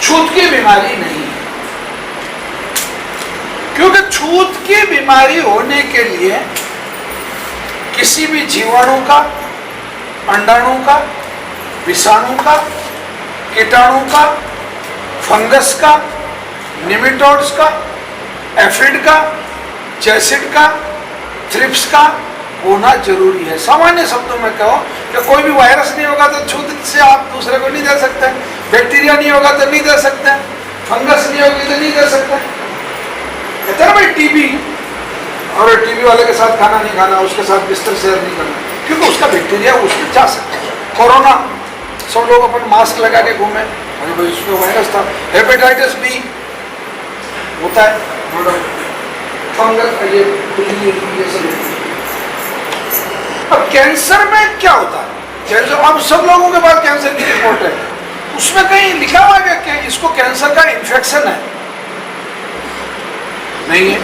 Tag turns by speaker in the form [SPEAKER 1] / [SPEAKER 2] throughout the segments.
[SPEAKER 1] छूत की बीमारी नहीं है, क्योंकि छूत की बीमारी होने के लिए किसी भी जीवाणु का, अंडाणु का, विषाणु का, कीटाणु का, फंगस का, निमेटोड्स का, एफिड का, चैसिड का, थ्रिप्स का होना जरूरी है। सामान्य शब्दों में कहो कि कोई भी वायरस नहीं होगा तो छूत से आप दूसरे को नहीं दे सकते, बैक्टीरिया नहीं होगा तो नहीं दे सकते, फंगस नहीं होगी तो नहीं दे सकते। कहते हैं भाई टीबी, और टीबी वाले के साथ खाना नहीं खाना, उसके साथ बिस्तर शेयर नहीं करना, क्योंकि उसका बैक्टीरिया उसमें जा सकता है। कोरोना, सब लोग अपन मास्क लगा के घूमे, अरे भाई उसमें वायरस था। हेपेटाइटिस बी होता है, फंगस, ये सब। अब कैंसर में क्या होता है? कैंसर, अब सब लोगों के पास कैंसर की रिपोर्ट है, उसमें कहीं लिखा हुआ है कि इसको कैंसर का इन्फेक्शन है? नहीं है।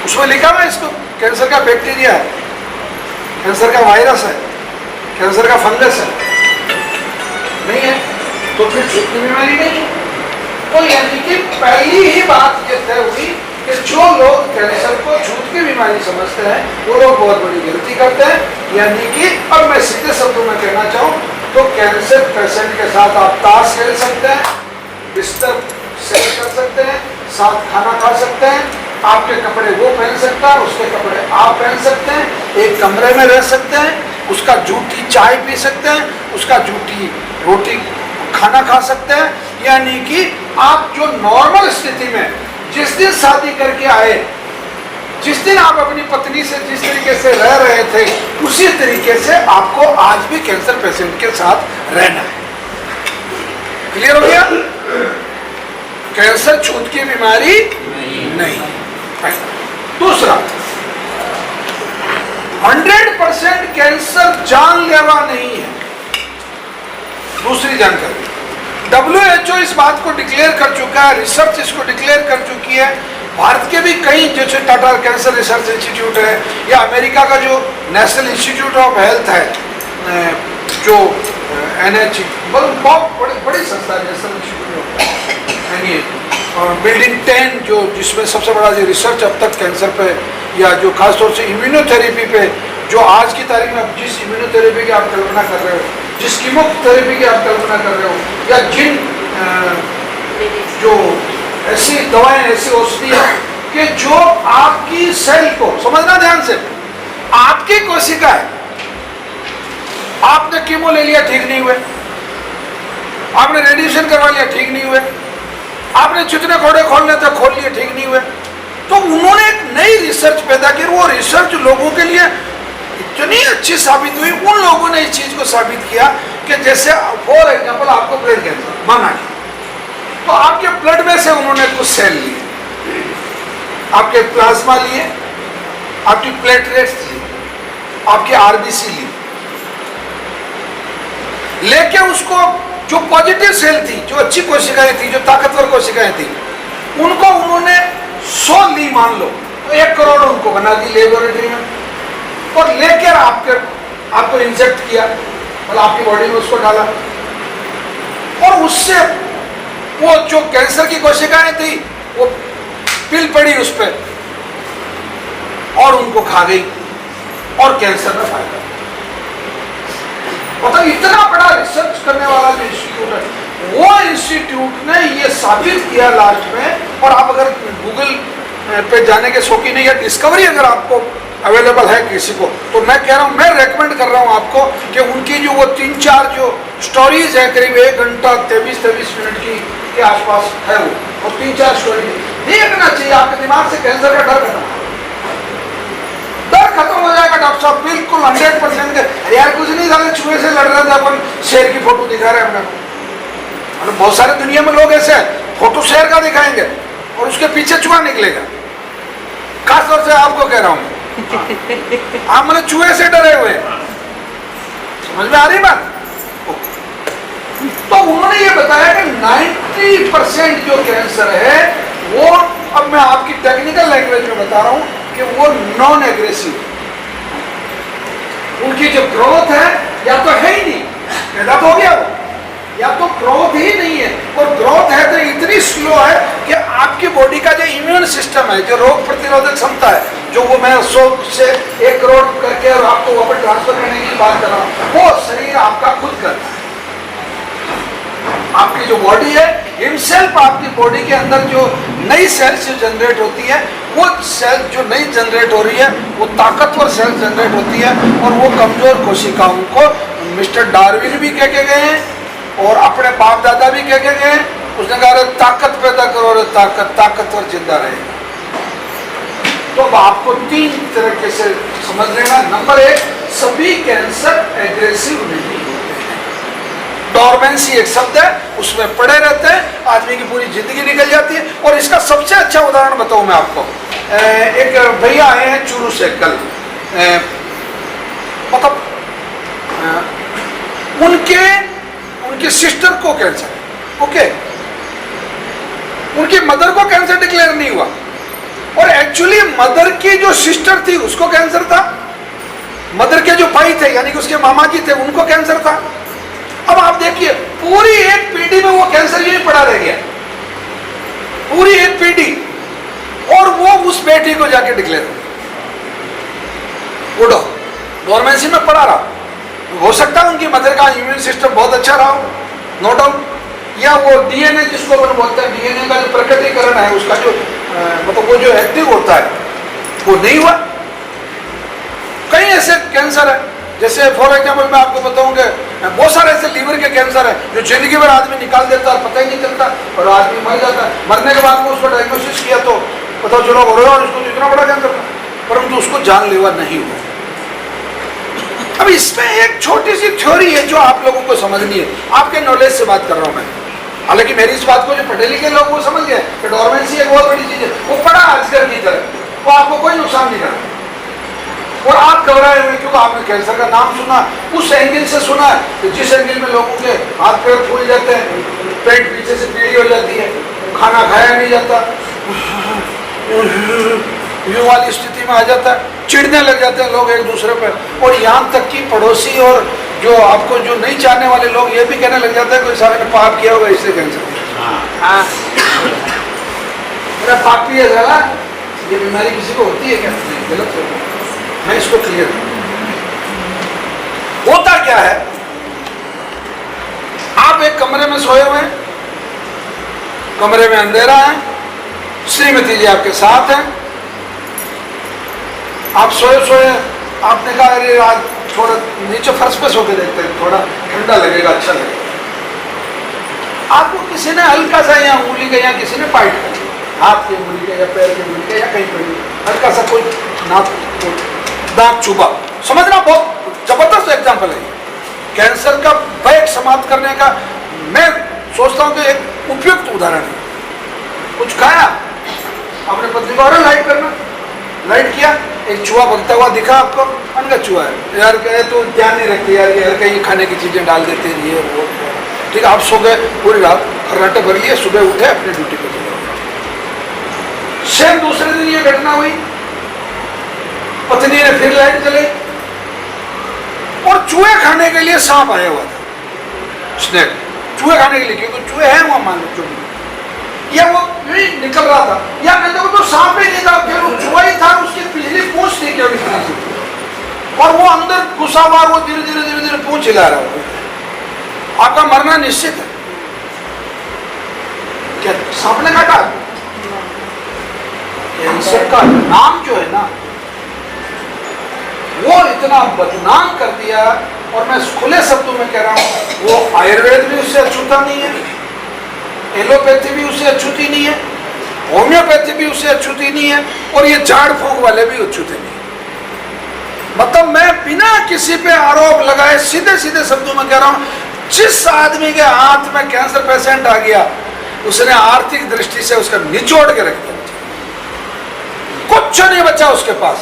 [SPEAKER 1] उसमें लिखा हुआ है इसको कैंसर का बैक्टीरिया है, कैंसर का वायरस है, कैंसर का फंगस है? नहीं है। तो फिर छूत की बीमारी नहीं है। तो यानी कि पहली ही बात ये तय हुई कि जो लोग कैंसर को छूत की बीमारी समझते हैं वो लोग बहुत बड़ी गलती करते हैं। यानी कि अब मैं सीधे शब्दों में कहना चाहूँ तो कैंसर पेशेंट के साथ आप ताश खेल सकते हैं, बिस्तर शेयर कर सकते हैं, साथ खाना खा सकते हैं, आपके कपड़े वो पहन सकता है, उसके कपड़े आप पहन सकते हैं, एक कमरे में रह सकते हैं, उसका जूठी चाय पी सकते हैं, उसका जूठी रोटी खाना खा सकते हैं। यानी कि आप जो नॉर्मल स्थिति में जिस दिन शादी करके आए, जिस दिन आप अपनी पत्नी से जिस तरीके से रह रहे थे, उसी तरीके से आपको आज भी कैंसर पेशेंट के साथ रहना है। क्लियर हो गया? कैंसर छूत की बीमारी नहीं। दूसरा, 100% कैंसर जानलेवा नहीं है। दूसरी जानकारी, WHO इस बात को डिक्लेयर कर चुका है, रिसर्च इसको डिक्लेयर कर चुकी है। भारत के भी कई जैसे टाटा कैंसर रिसर्च इंस्टीट्यूट है, या अमेरिका का जो नेशनल इंस्टीट्यूट ऑफ हेल्थ है, जो NH, बहुत बड़ी संस्था है नेशनल इंस्टीट्यूट ऑफ, बिल्डिंग 10 जो जिसमें सबसे बड़ा जो रिसर्च अब तक कैंसर पे, या जो खासतौर से इम्यूनोथेरेपी पे, जो आज की तारीख में जिस इम्यूनोथेरेपी की आप कल्पना कर रहे हो, जिस कीमोथेरेपी की आप कल्पना कर रहे हो, या जिन जो ऐसी दवाएं, ऐसी औषधियां कि जो आपकी सेल को, समझना ध्यान से, आपकी कोशिका है, आपने कीमो ले लिया ठीक नहीं हुए, आपने रेडिएशन करवा लिया ठीक नहीं हुए, आपने जितने घोड़े खोलने थे खोल लिए ठीक नहीं हुए, तो उन्होंने एक नई रिसर्च पैदा की। वो रिसर्च लोगों के लिए इतनी अच्छी साबित हुई, उन लोगों ने इस चीज को साबित किया कि जैसे फॉर एग्जाम्पल आपको ब्लड कैंसर माना गया, तो आपके ब्लड में से उन्होंने कुछ सेल लिए, आपके प्लाज्मा लिए, आपकी प्लेटलेट्स ली, आपकी RBC ली, लेके उसको जो पॉजिटिव सेल थी, जो अच्छी कोशिकाएं थी, जो ताकतवर कोशिकाएं थी, उनको उन्होंने 100 ली मान लो, तो 1 करोड़ उनको बना दी लेबोरेटरी में, और लेकर आपको इंजेक्ट किया, मतलब आपकी बॉडी में उसको डाला, और उससे वो जो कैंसर की कोशिकाएं थी वो पिल पड़ी उस पर और उनको खा गई, और कैंसर में फायदा। मतलब इतना बड़ा रिसर्च करने वाला जो इंस्टीट्यूट है, वो इंस्टीट्यूट ने ये साबित किया लास्ट में। और आप अगर गूगल पे जाने के शौकीन है, या डिस्कवरी अगर आपको अवेलेबल है किसी को, तो मैं कह रहा हूँ, मैं रेकमेंड कर रहा हूँ आपको कि उनकी जो वो 3-4 जो स्टोरीज है, करीब 1 घंटा 23 मिनट की के आसपास है वो, और 3-4 स्टोरी देखना चाहिए। आपके दिमाग से कैंसर का डर खत्म हो जाएगा डॉक्टर साहब, बिल्कुल 100% के। यार कुछ नहीं, साले चूहे से लड़ रहे थे अपन, शेर की फोटो दिखा रहे हैं अपने। बहुत सारे दुनिया में लोग ऐसे फोटो शेर का दिखाएंगे और उसके पीछे चूहा निकलेगा। खासतौर से आपको कह रहा हूं आप मतलब चूहे से डरे हुए, समझ में आ रही बात? तो उन्होंने ये बताया कि 90% जो कैंसर है वो, अब मैं आपकी टेक्निकल लैंग्वेज में बता रहा हूं कि वो नॉन एग्रेसिव, उनकी जो ग्रोथ है या तो है ही नहीं, पैदा तो हो गया वो, या तो ग्रोथ ही नहीं है, और ग्रोथ है तो इसलिए है कि आपकी बॉडी का जो इम्यून सिस्टम है, जो रोग प्रतिरोधक क्षमता है, जो वो मैं 100 से 1 करोड़ करके और आपको वापस ट्रांसफर करने की बात कर रहा हूँ, वो शरीर आपका खुद करता है। आपकी जो बॉडी है हिमसेल्फ, आपकी बॉडी के अंदर जो नई सेल्स जो जनरेट होती है, वो सेल जो नई जनरेट हो रही है वो ताकतवर सेल जनरेट होती है, और वो कमजोर कोशिकाओं को मिस्टर डार्विन भी कह के गए हैं और अपने बाप दादा भी कह के गए हैं। उसने कहा ताकत पैदा करो, रे ताकत, ताकतवर जिंदा रहेगा। तो अब आपको 3 तरीके से समझ लेना। नंबर 1, सभी कैंसर एग्रेसिव नहीं होते हैं। डोरमेंसी एक शब्द है, उसमें पड़े रहते हैं, आदमी की पूरी जिंदगी निकल जाती है। और इसका सबसे अच्छा उदाहरण बताऊं मैं आपको। एक भैया आए हैं चूरू से कल, मतलब उनके सिस्टर को कैंसर, ओके, उनकी मदर को कैंसर डिक्लेयर नहीं हुआ, और एक्चुअली मदर की जो सिस्टर थी उसको कैंसर था, मदर के जो भाई थे यानी कि उसके मामा जी थे उनको कैंसर था। अब आप देखिए पूरी एक पीढ़ी में वो कैंसर यही पड़ा रह गया, पूरी एक पीढ़ी, और वो उस बेटी को जाके डिक्लेयर उड़ो डोरमेंसी में पड़ा रहा। हो सकता है उनकी मदर का इम्यून सिस्टम बहुत अच्छा रहा हो, नो डाउट, या वो डीएनए जिसको अपन बोलते हैं, डीएनए का जो प्रकटीकरण है उसका जो मतलब वो जो एक्टिव होता है वो नहीं हुआ। कई ऐसे कैंसर है, जैसे फॉर एग्जाम्पल मैं आपको बताऊं कि बहुत सारे ऐसे लीवर के कैंसर है जो जिंदगी भर आदमी निकाल देता है, पता ही नहीं चलता, और आदमी मर जाता है। मरने के बाद में उसको डायग्नोसिस किया तो पता चलो उसको तो इतना बड़ा कैंसर था, परंतु उसको जानलेवा नहीं हुआ। अब इसमें एक छोटी सी थ्योरी है जो आप लोगों को समझनी है, आपके नॉलेज से बात कर रहा हूं मैं। हालांकि मेरी इस बात को जो पढ़े लिखे लोग वो समझ गए कि डोरमेंसी एक बहुत बड़ी चीज है, वो पड़ा अजगर की तरह, वो आपको कोई नुकसान नहीं करता। और आप घबराए हुए क्योंकि आपने कैंसर का नाम सुना, उस एंगल से सुना है कि जिस एंगल में लोगों के हाथ पैर फूल जाते हैं, पेट पीछे से पीली हो जाती है, खाना खाया नहीं जाता, यूं वाली स्थिति में आ जाता है, चिढ़ने लग जाते हैं लोग एक दूसरे पर, और यहाँ तक कि पड़ोसी और जो आपको जो नहीं चाहने वाले लोग ये भी कहने लग जाते हैं कोई सारे ने पाप किया होगा इसलिए कैंसर। मेरा पाप किया जरा, ये बीमारी किसी को होती है क्या? गलत हो, मैं इसको क्लियर होता क्या है। आप एक कमरे में सोए हुए हैं, कमरे में अंधेरा है, श्रीमती जी आपके साथ हैं, आप सोए सोए आपने कहा अरे आज थोड़ा नीचे फर्श पे सो के देखते हैं, थोड़ा ठंडा लगेगा, अच्छा लगेगा। आपको किसी ने हल्का सा या उंगली का या किसी ने पाइट कर दिया, हाथ की उंगली का या पैर की उंगली का या कहीं पर हल्का सा कोई दांत चुभा, समझना बहुत जबरदस्त एग्जाम्पल है। कैंसर का भय समाप्त करने का मैं सोचता हूं कि एक उपयुक्त उदाहरण है। कुछ खाया, अपने पत्नी को लाइट करना, लाइट किया, एक चूहा भगता हुआ दिखा आपको, अनका चूहा है यार, कहे तो ध्यान नहीं रखती यार, ये कहीं खाने की चीजें डाल देते हैं ये वो, ठीक है। आप सो गए, पूरी रात खर्राटे भर लिए, सुबह उठे अपनी ड्यूटी पे चले गए। सेम दूसरे दिन ये घटना हुई, पत्नी ने फिर लाइट जलाई और चूहे खाने के लिए सांप आया हुआ था, स्नेक, चूहे खाने के लिए, क्योंकि चूहे हैं वहां मान लो, या वो निकल रहा था, या कहते वो तो सांप ही नहीं था, फिर वो चूहा ही था, उसकी पिछली पूंछ थी क्या इतना सी, और वो अंदर घुसा हुआ, वो धीरे धीरे धीरे धीरे पूंछ हिला रहा है, आपका मरना निश्चित है। क्या सांप ने काटा? कैंसर का नाम जो है ना वो इतना बदनाम कर दिया, और मैं खुले शब्दों में कह रहा हूं, वो आयुर्वेद भी उससे अछूता नहीं है, एलोपैथी भी उससे अछूती नहीं है, होम्योपैथी भी उससे अछूती नहीं है, और ये झाड़ फूंक वाले भी अछूते नहीं है। मतलब मैं बिना किसी पे आरोप लगाए सीधे सीधे शब्दों में कह रहा हूं, जिस आदमी के हाथ में कैंसर पेशेंट आ गया उसने आर्थिक दृष्टि से उसका निचोड़ के रख दिया, कुछ नहीं बचा उसके पास।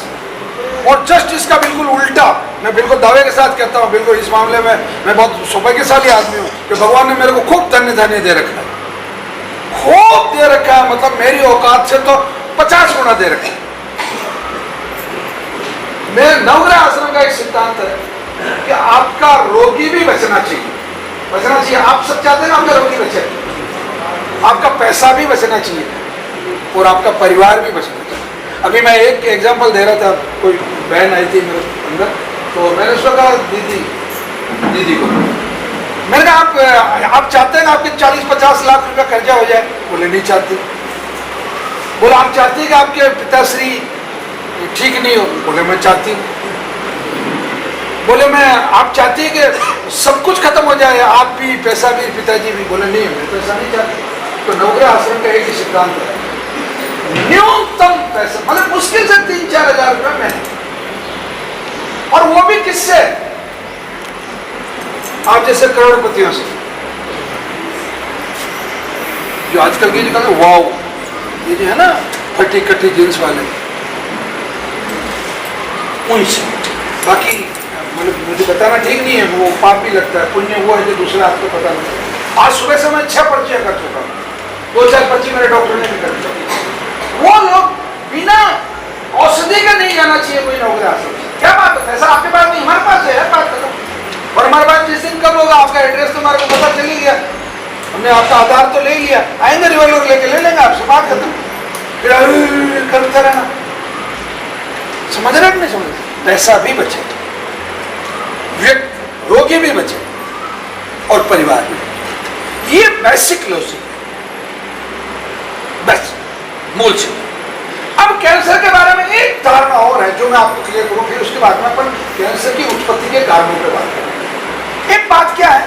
[SPEAKER 1] और जस्ट इसका बिल्कुल उल्टा, मैं बिल्कुल दावे के साथ कहता हूं, बिल्कुल इस मामले में मैं बहुत सौभाग्यशाली आदमी हूं कि भगवान ने मेरे को खूब धन्य धन्य दे रखा है, खूब दे रखा है, मतलब मेरी औकात से तो 50 गुना दे रखा है। मेरे नवग्रह आश्रम का एक सिद्धांत है कि आपका रोगी भी बचना चाहिए, बचना चाहिए। आप सब चाहते हैं ना आपका रोगी बचे, आपका पैसा भी बचना चाहिए और आपका परिवार भी बचना चाहिए। अभी मैं एक एग्जांपल दे रहा था, कोई बहन आई थी मेरे अंदर, तो मैंने उसको कहा दीदी को मैंने कहा आप चाहते हैं ना आपके 40-50 लाख रुपया कर्जा हो जाए? बोले नहीं चाहती। बोला आप चाहती है कि आपके पिताश्री ठीक नहीं हो? बोले मैं चाहती हूँ। बोले मैं आप चाहती है कि सब कुछ खत्म हो जाए, आप भी, पैसा भी, पिताजी भी? बोले नहीं मैं पैसा नहीं चाहती। तो नवग्रह आश्रम का एक ही सिद्धांत है, न्यूनतम पैसा, मतलब मुश्किल से 3-4 हजार रुपये महीने, और वो भी किससे? आप जैसे करोड़पतियों से, जो आजकल की जो कहते हैं वाओ, ये जो है ना फटी कटी जींस वाले, उनसे। बाकी मतलब मुझे बताना ठीक नहीं है, वो पाप भी लगता है, पुण्य वो है जो दूसरा आपको पता नहीं। आज सुबह से मैं 6 पर्चियां कर चुका हूँ, 2-4 पर्ची मेरे डॉक्टर ने भी कर दी। वो लोग बिना औषधि का नहीं जाना चाहिए कोई नवग्रह आश्रम। क्या बात है, ऐसा आपके पास नहीं, हमारे पास है, बात करो। और हमारे पास जिस दिन कब होगा, आपका एड्रेस तो हमारे को पता चल ही गया, हमने आपका आधार तो ले लिया, आएंगे रिवॉल्वर लेके ले लेंगे आपसे, बात खत्म। फिर करते रहना, समझ रहे नहीं समझ? पैसा भी बचे, व्यक्ति रोगी भी बचे और परिवार भी। ये बेसिक लॉजिक है, बस मूल से। अब कैंसर के बारे में एक धारणा और है जो मैं आपको क्लियर करूं, फिर उसके बाद में अपन कैंसर की उत्पत्ति के कारणों पर बात करें। एक बात क्या है,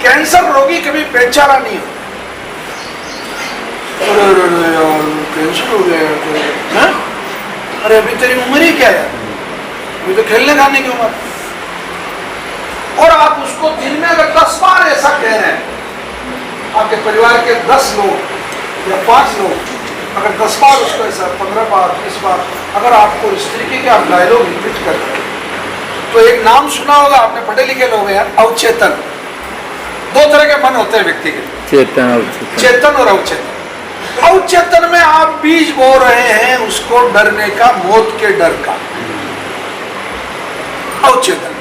[SPEAKER 1] कैंसर रोगी कभी बेचारा नहीं हो। कैंसर हो गया, अरे अभी तेरी उम्र ही क्या है, अभी तो खेलने खाने की उम्र। और आप उसको दिन में अगर 10 बार ऐसा कह रहे हैं, आपके परिवार के 10 लोग या 5 लोग अगर 10 बार उसको ऐसा, 15 बार, 20 बार अगर आपको इस तरीके के आप डायलॉग रिपीट कर रहे हैं, तो एक नाम सुना होगा आपने, पढ़े लिखे लोग हैं, अवचेतन। 2 तरह के मन होते हैं व्यक्ति के, चेतन और अवचेतन। अवचेतन में आप बीज बो रहे हैं उसको डरने का, मौत के डर का। अवचेतन,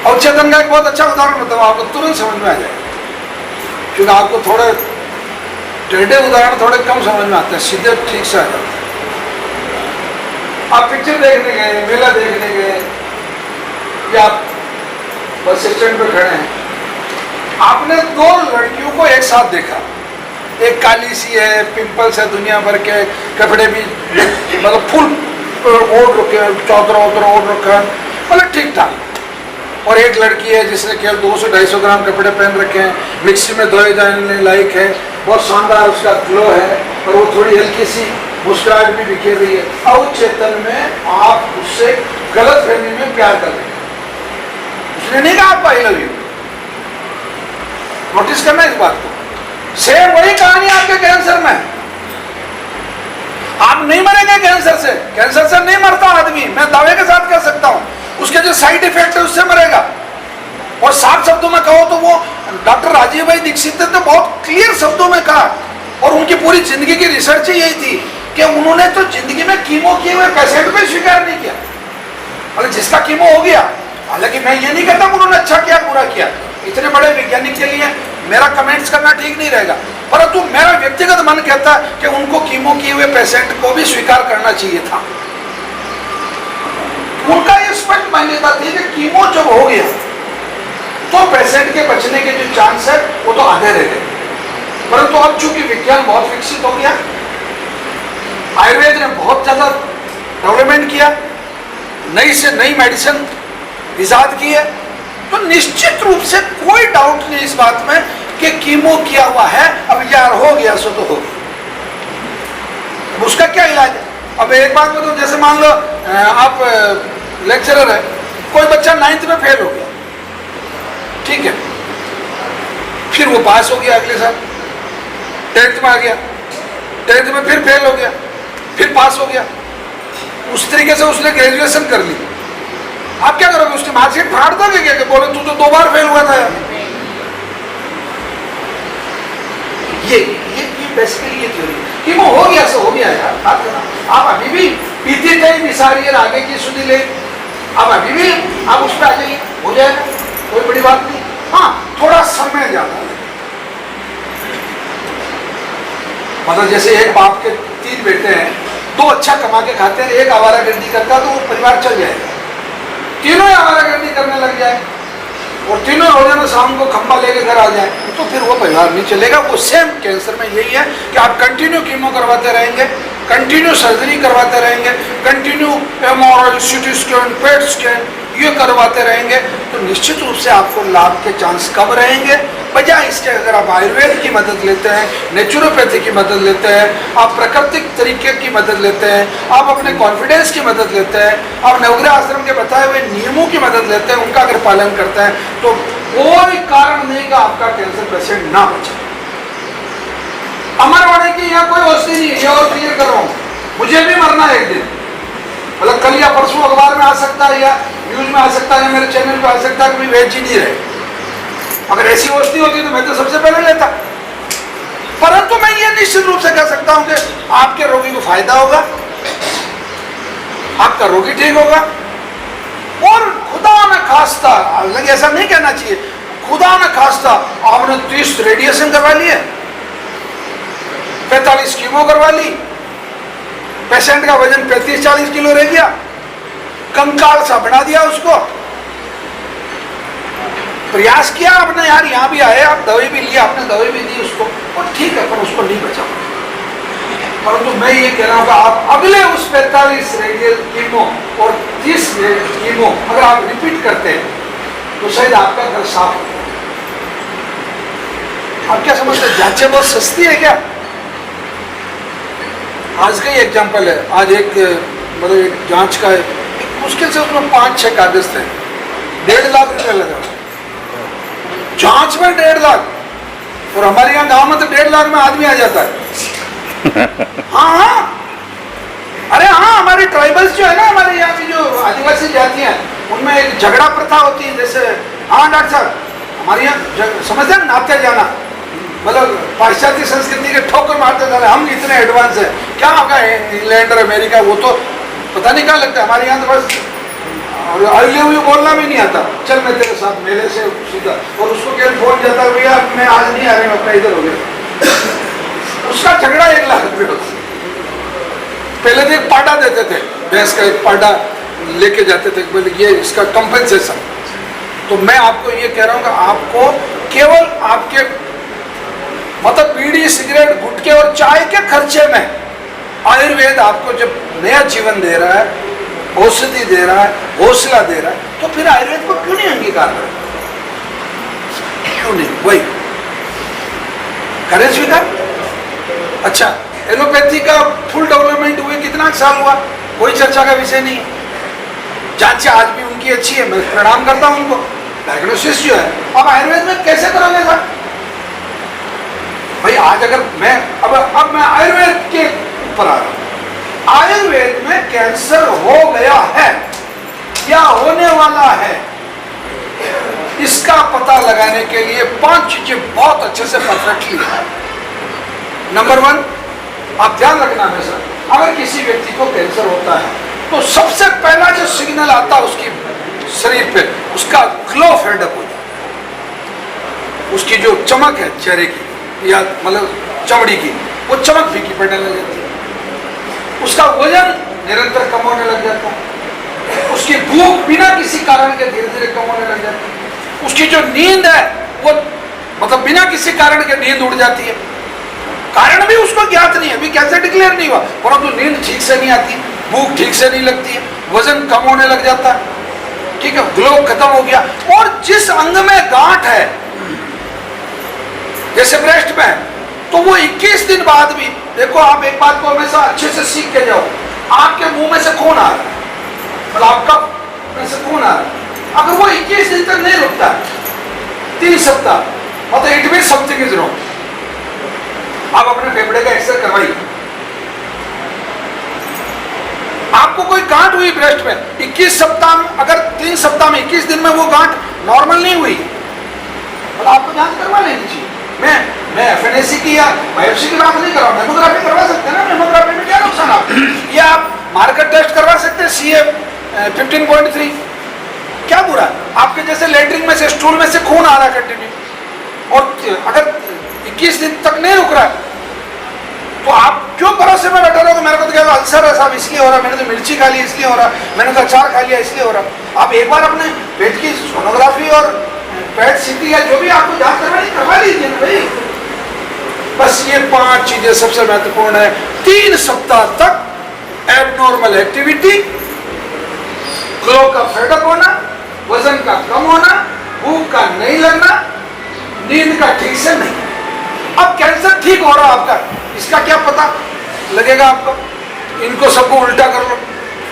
[SPEAKER 1] अवचेतन का एक बहुत अच्छा उदाहरण बताऊं आपको, तुरंत समझ में आ जाएगा, क्योंकि आपको थोड़े टेढ़े उदाहरण थोड़े कम समझ में आते हैं, सीधे ठीक से आ जाते हैं। आप पिक्चर देखने गए, मेला देखने गए, या बस स्टैंड पे खड़े हैं, आपने 2 लड़कियों को एक साथ देखा, एक काली सी है, पिंपल्स है दुनिया भर के, कपड़े भी मतलब फुल ओढ़ रखे हैं, चौधरा ओढ़ रखा है, मतलब ठीक ठाक। और एक लड़की है जिसने केवल 200-250 ग्राम कपड़े पहन रखे हैं, मिक्सी में धोए जाने लायक है, बहुत शानदार उसका ग्लो है, और वो थोड़ी हल्की सी मुस्कुराहट भी बिखेर रही है। अवचेतन में आप उससे गलत फहमी में प्यार कर रहे हैं, उसने नहीं कहा आपको आई लव यू। नोटिस करना इस बात को। सेम वही कहानी आपके कैंसर में। आप नहीं मरेंगे कैंसर से नहीं मरता आदमी, मैं दावे के साथ कह सकता हूं। उसके जो साइड इफेक्ट है उससे मरेगा। और साफ शब्दों में कहो तो वो डॉक्टर राजीव भाई दीक्षित ने तो बहुत क्लियर शब्दों में कहा, और उनकी पूरी जिंदगी की रिसर्च यही थी कि उन्होंने तो जिंदगी में कीमो किए हुए पेशेंट को स्वीकार नहीं किया, मतलब जिसका कीमो हो गया। हालांकि मैं ये नहीं कहता उन्होंने अच्छा किया बुरा किया, इतने बड़े वैज्ञानिक के लिए मेरा कमेंट्स करना ठीक नहीं रहेगा, परंतु मेरा व्यक्तिगत मन कहता है कि उनको कीमो किए हुए पेशेंट को भी स्वीकार करना चाहिए था। उनका ये स्पष्ट मान्यता थी कि कीमो जब हो गया तो पेशेंट के बचने के जो चांस है वो तो आधे रह गए। परंतु अब चूंकि विज्ञान बहुत विकसित हो गया, आयुर्वेद ने बहुत ज्यादा डेवलपमेंट किया, नई से नई मेडिसिन इजाद की है, तो निश्चित रूप से कोई डाउट नहीं इस बात में कि कीमो किया हुआ है, अब यार हो गया सो तो हो गया। अब उसका क्या इलाज है? अब एक बात बताओ, जैसे मान लो आप लेक्चरर है, कोई बच्चा 9th में फेल हो गया, ठीक है, फिर वो पास हो गया अगले साल, 10th में आ गया, 10th में फिर फेल हो गया, फिर पास हो गया, उस तरीके से उसने ग्रेजुएशन कर ली। आप क्या करोगे? उसकी मार्कशीट फाड़ दोगे क्या कि बोले तू तो 2 बार फेल हुआ था यार? ये बेसिकली ये थ्योरी कि वो हो गया सो हो गया यार, बात करना। आप अभी भी पीते थे विसारिए आगे की सुनी ले, आप अभी भी आप उस पर आ जाइए, हो जाएगा, कोई बड़ी बात नहीं। हाँ, थोड़ा समय ज्यादा लगे। मतलब जैसे एक बाप के 3 बेटे हैं, 2 अच्छा कमा के खाते हैं, एक आवारागर्दी करता तो वो परिवार चल जाएगा। तीनों ही आवारागर्दी करने लग जाए और तीनों रोजाना शाम को खंबा लेके घर आ जाए तो फिर वो परिवार नहीं चलेगा। वो सेम कैंसर में यही है कि आप कंटिन्यू कीमो करवाते रहेंगे, कंटिन्यू सर्जरी करवाते रहेंगे, continue MRI, CT scan, PET scan ये करवाते रहेंगे तो निश्चित रूप से आपको लाभ के चांस कम रहेंगे। बजाय इसके अगर आप आयुर्वेद की मदद लेते हैं, नेचुरोपैथी की मदद लेते हैं, आप प्राकृतिक तरीके की मदद लेते हैं, आप अपने कॉन्फिडेंस की मदद लेते हैं, आप नवग्रह आश्रम के बताए हुए नियमों की मदद लेते हैं, उनका अगर पालन करते हैं तो कोई कारण नहीं कि आपका कैंसर पेशेंट ना बचे। अमरवाणी की यहाँ कोई औषधि नहीं है, ये और क्लियर कर रहा हूँ। मुझे भी मरना है एक दिन, मतलब कल या परसों अखबार में आ सकता है या न्यूज में आ सकता है, मेरे चैनल पे आ सकता है कि वेज ही नहीं रहे। अगर ऐसी औषधि होती तो मैं तो सबसे पहले लेता। परंतु मैं ये निश्चित रूप से कह सकता हूं कि आपके रोगी को फायदा होगा, आपका रोगी ठीक होगा। और खुदा न खास्ता, हालांकि ऐसा नहीं कहना चाहिए, खुदा न खास्ता आपने 30 रेडिएशन करवा लिए, 45 कीमो करवा ली, पेशेंट का वजन 35-40 किलो रह गया, कंकाल सा बना दिया उसको। प्रयास किया आपने, यार यहाँ भी आए, आप दवाई भी ली, आपने दवाई भी दी उसको, और ठीक है, पर उसको नहीं बचा। परंतु मैं ये कह रहा हूँ कि आप अगले उस 45 रेडियल कीमो और 30 कीमो अगर आप रिपीट करते हैं तो शायद आपका घर साफ हो। आप क्या समझते हैं, जांचें बहुत सस्ती है क्या? आज का ही एग्जाम्पल है, आज एक मतलब एक जांच का एक मुश्किल से उसमें 5-6 कागज थे, 1.5 लाख रुपया लगा जांच में, 1.5 लाख। और हमारे यहाँ गांव में तो 1.5 लाख में आदमी आ जाता है। हाँ, अरे हाँ, हमारी ट्राइबल्स जो है ना, हमारे यहाँ की जो आदिवासी जाति हैं, उनमें एक झगड़ा प्रथा होती है। जैसे हाँ डॉक्टर साहब, हमारे यहाँ समझते हैं नाते जाना, मतलब पाश्चात्य संस्कृति के ठोकर मारते जा रहे, हम इतने एडवांस है क्या? होगा इंग्लैंड और अमेरिका, वो तो पता नहीं क्या लगता है। हमारे यहाँ तो बस अगले हुए बोलना भी नहीं आता, चल मैं तेरे साथ मेले से सीधा, और उसको क्या फोन जाता है, भैया मैं आज नहीं आ रही हूँ, अपना इधर हो गया। उसका झगड़ा 1 लाख रुपये होता। पहले तो एक पाटा देते थे, भैंस का एक पाटा लेके जाते थे, बोले ये इसका कंपनसेशन। तो मैं आपको ये कह रहा हूँ कि आपको केवल आपके मतलब बीड़ी, सिगरेट, गुटखे और चाय के खर्चे में आयुर्वेद आपको जब नया जीवन दे रहा है, औषधि दे रहा है, हौसला दे रहा है, तो फिर आयुर्वेद को क्यों नहीं अंगीकार करें? क्यों नहीं? वही करें स्वीकार। अच्छा, एलोपैथी का फुल डेवलपमेंट हुए कितना साल हुआ, कोई चर्चा का विषय नहीं है। जांचें आज भी उनकी अच्छी है, मैं प्रणाम करता हूं उनको। डायग्नोसिस जो है, अब आयुर्वेद में कैसे करोगे सर? भाई आज अगर मैं अब मैं आयुर्वेद के ऊपर आ रहा हूं। आयुर्वेद में कैंसर हो गया है या होने वाला है, इसका पता लगाने के लिए 5 चीजें बहुत अच्छे से परफेक्टली है। नंबर 1, आप ध्यान रखना हमेशा, अगर किसी व्यक्ति को कैंसर होता है तो सबसे पहला जो सिग्नल आता है उसकी शरीर पे, उसका ग्लो फेडअप हो जाता है, उसकी जो चमक है चेहरे की या मतलब चमड़ी की, वो चमक फीकी पड़ने लग जाती है, उसका वजन निरंतर कम होने लग जाता है, उसकी भूख बिना किसी कारण के धीरे धीरे कम होने लग जाती है, उसकी जो नींद है वो मतलब बिना किसी कारण के नींद उड़ जाती है। कारण भी उसको ज्ञात नहीं है, अभी कैसे डिक्लेयर नहीं हुआ, परंतु नींद ठीक से नहीं आती, भूख ठीक से नहीं लगती है, वजन कम होने लग जाता है, ठीक है, ग्लो खत्म हो गया। और जिस अंग में गांठ है, जैसे ब्रेस्ट में, तो वो 21 दिन बाद भी, देखो आप एक बात को हमेशा अच्छे से सीख के जाओ, आपके मुंह में से खून आ रहा है, मतलब आपका में से खून आ रहा है, अगर वो 21 दिन तक नहीं रुकता, 3 सप्ताह, मतलब it means something is wrong. आप अपने फेफड़े का एक्सरे करवाइए, आपको कोई गांठ हुई ब्रेस्ट में, 21 सप्ताह में, अगर 3 सप्ताह में 21 दिन में वो गांठ नॉर्मल नहीं हुई, मतलब आपको जांच करवा लेनी चाहिए। मैं एफएनएसी की या बायोप्सी की बात नहीं कर रहा हूं, मेमोग्राफी करवा सकते हैं ना, मेमोग्राफी में क्या नुकसान आपको, या आप मार्कर टेस्ट करवा सकते हैं, CA 15.3, क्या बुरा? आपके जैसे लेटरिन में से, स्टूल में से खून आ रहा है कंटिन्यू, और अगर 21 दिन तक नहीं रुक रहा है तो आप क्यों भरोसे में बैठे रहोगे? मेरे को तो क्या अल्सर है साहब इसलिए हो रहा, मैंने तो मिर्ची खा ली इसलिए हो रहा, मैंने तो अचार खा लिया इसलिए हो रहा। आप एक बार अपने पेट की सोनोग्राफी और पेट सीटी या जो भी आपको जांच करवानी करवा लीजिए ना भाई। बस ये 5 चीजें सबसे महत्वपूर्ण है। 3 सप्ताह तक एबनॉर्मल एक्टिविटी, ग्लो का फेडअप होना, वजन का कम होना, भूख का नहीं लगना, नींद का ठीक से नहीं। अब कैंसर ठीक हो रहा आपका, इसका क्या पता लगेगा आपको? इनको सबको उल्टा कर लो,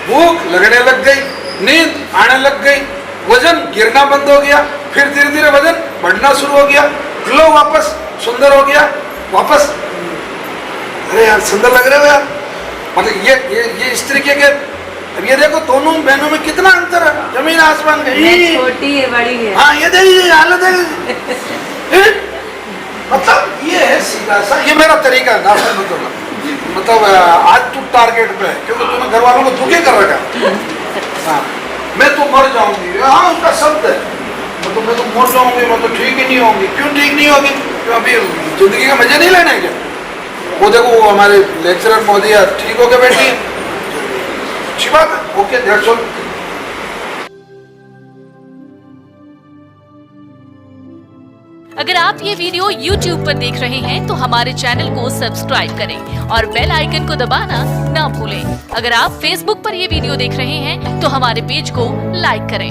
[SPEAKER 1] भूख लगने लग गई, नींद आने लग गई, वजन गिरना बंद हो गया, फिर धीरे धीरे वजन बढ़ना शुरू हो गया, ग्लो वापस सुंदर हो गया, वापस अरे यार सुंदर लग रहे हो यार। मतलब ये इस तरीके के। अब ये देखो दोनों बहनों में कितना अंतर है, जमीन आसमान का।
[SPEAKER 2] छोटी है बड़ी है।
[SPEAKER 1] हाँ ये देखिए हालत है। मतलब ये है सीधा सा, ये मेरा तरीका है नाश्ता मतलब आज तू टारगेट पे है क्योंकि तूने घर वालों को दुखी कर रखा। हाँ मैं तो मर जाऊंगी, हाँ उसका शब्द है, मतलब मैं तो मर जाऊंगी, मैं तो ठीक ही नहीं होंगी। क्यों ठीक नहीं होगी? क्यों अभी जिंदगी के मजे नहीं लेने क्या? वो देखो वो हमारे लेक्चरर मोदी ठीक होके बैठी है, अच्छी बात है, ओके दैट्स ऑल।
[SPEAKER 3] अगर आप ये वीडियो YouTube पर देख रहे हैं तो हमारे चैनल को सब्सक्राइब करें और बेल आइकन को दबाना ना भूलें। अगर आप Facebook पर ये वीडियो देख रहे हैं तो हमारे पेज को लाइक करें।